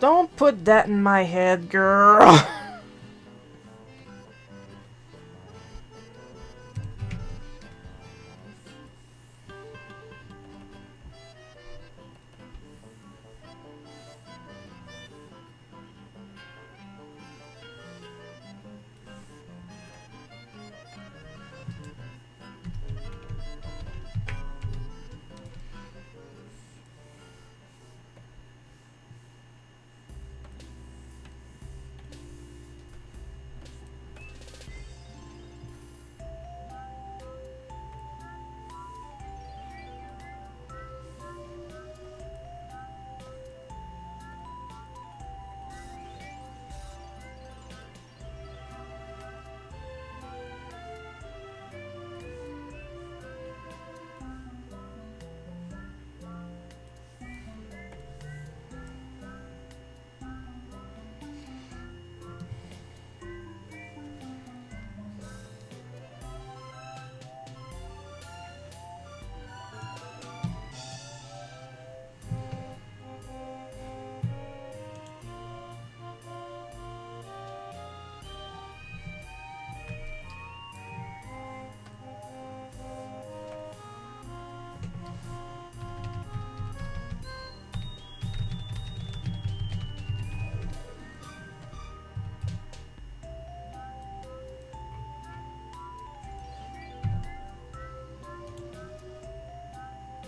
Don't put that in my head, girl.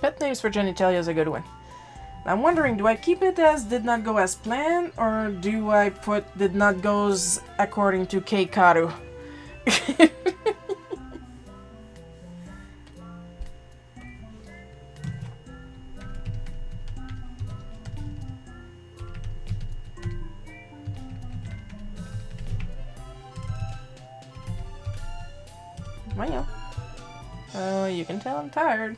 Pet names for genitalia is a good one. I'm wondering, do I keep it as did not go as planned, or do I put did not goes according to Keikaru? Well, oh, you can tell I'm tired.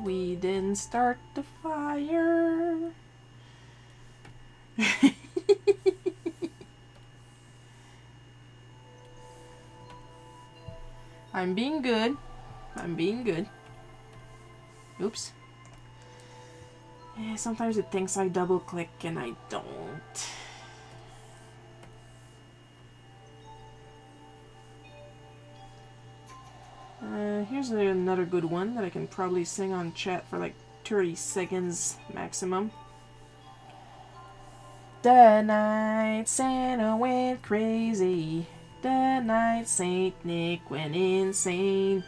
We didn't start the fire. I'm being good. I'm being good. Oops. Yeah, sometimes it thinks I double click and I don't. Here's another good one that I can probably sing on chat for like 30 seconds maximum. The night Santa went crazy. The night Saint Nick went insane.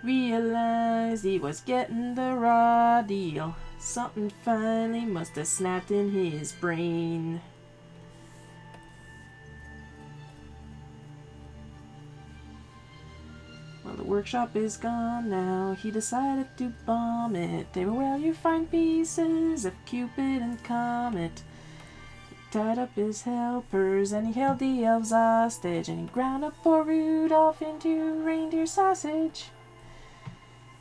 Realized he was getting the raw deal. Something finally must have snapped in his brain. Well, the workshop is gone now. He decided to bomb it. Everywhere you find pieces of Cupid and Comet. He tied up his helpers and he held the elves hostage. And he ground up poor Rudolph into reindeer sausage.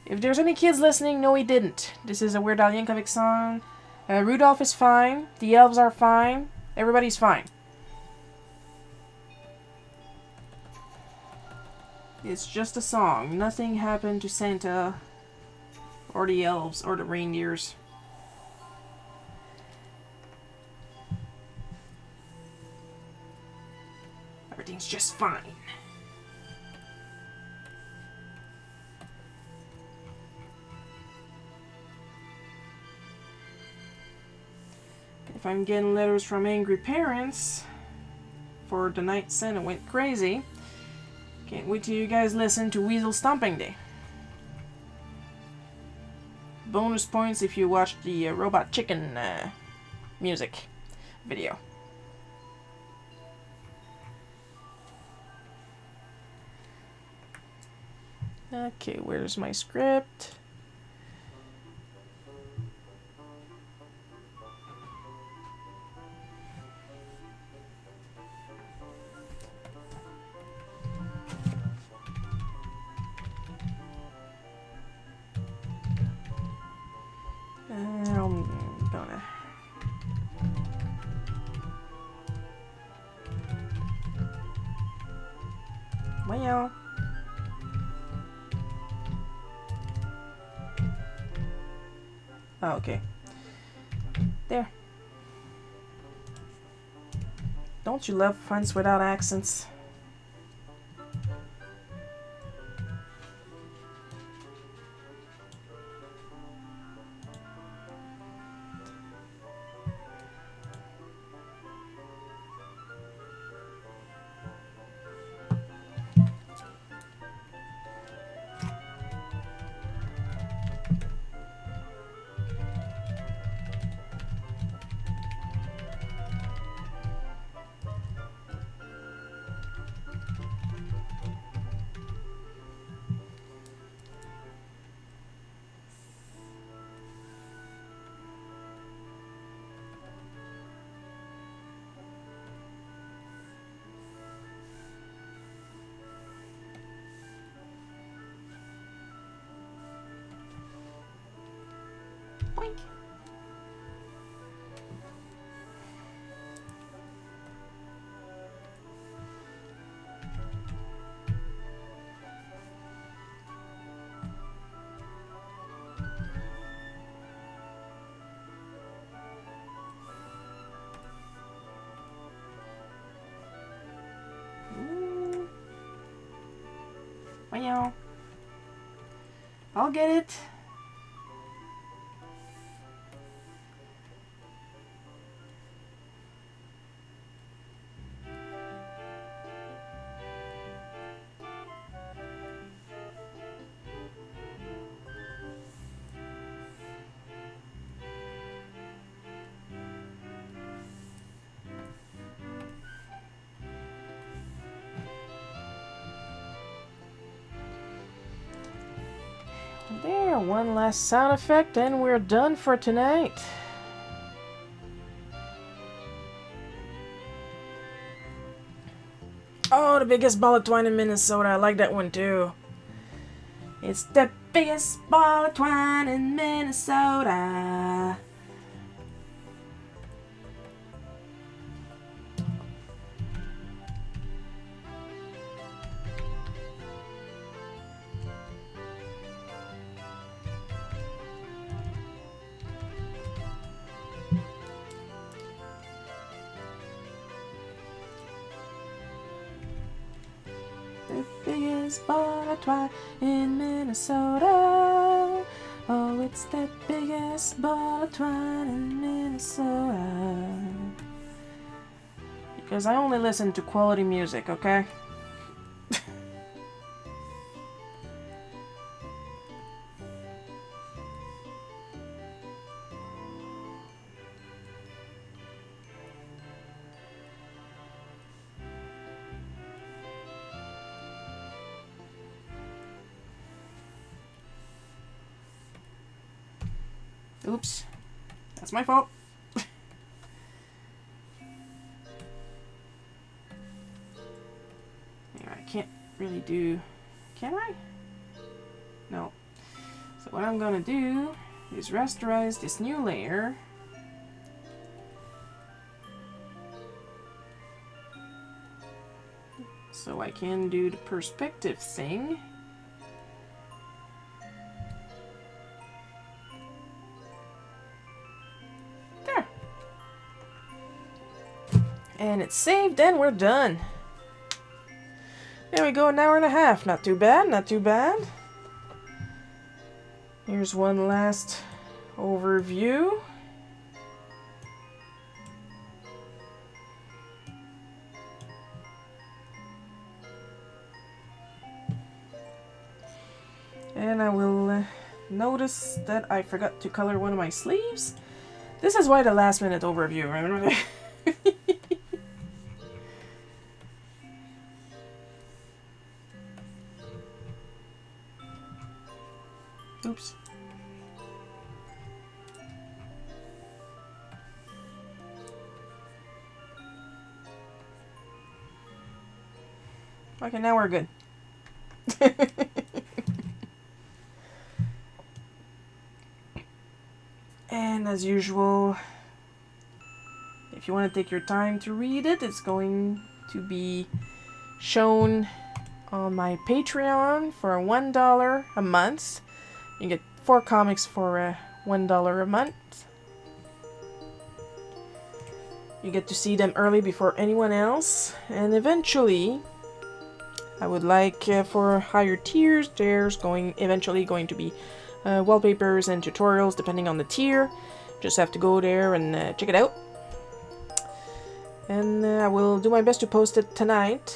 If there's any kids listening, no he didn't. This is a Weird Al Yankovic song. Rudolph is fine. The elves are fine. Everybody's fine. It's just a song. Nothing happened to Santa or the elves or the reindeers. Everything's just fine. If I'm getting letters from angry parents for the night Santa went crazy, can't wait till you guys listen to Weasel Stomping Day. Bonus points if you watch the Robot Chicken music video. Okay, where's my script? I'm gonna... Well... Oh, okay. There. Don't you love fonts without accents? Boink. Voyons. I'll get it. There, one last sound effect and we're done for tonight. Oh, the biggest ball of twine in Minnesota. I like that one too. It's the biggest ball of twine in Minnesota. The biggest ball of twine in Minnesota. Oh, it's the biggest ball of twine in Minnesota. Because I only listen to quality music, okay? Oops. That's my fault. Anyway, I can't really do... Can I? No. So what I'm gonna do is rasterize this new layer. So I can do the perspective thing. And it's saved and we're done. There we go, an hour and a half. Not too bad, not too bad. Here's one last overview. And I will notice that I forgot to color one of my sleeves. This is why the last minute overview, remember? Oops. Okay, now we're good. And as usual, if you want to take your time to read it, it's going to be shown on my Patreon for $1 a month. You get 4 comics for $1 a month. You get to see them early before anyone else. And eventually, I would like for higher tiers, there's eventually going to be wallpapers and tutorials depending on the tier. Just have to go there and check it out. And I will do my best to post it tonight.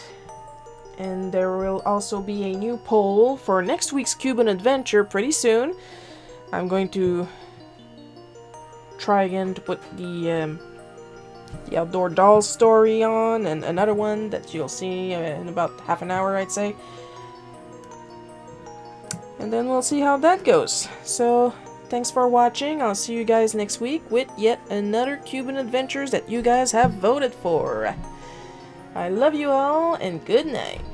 And there will also be a new poll for next week's Cuban adventure pretty soon. I'm going to try again to put the outdoor dolls story on, and another one that you'll see in about half an hour, I'd say. And then we'll see how that goes. So, thanks for watching. I'll see you guys next week with yet another Cuban adventures that you guys have voted for. I love you all, and good night.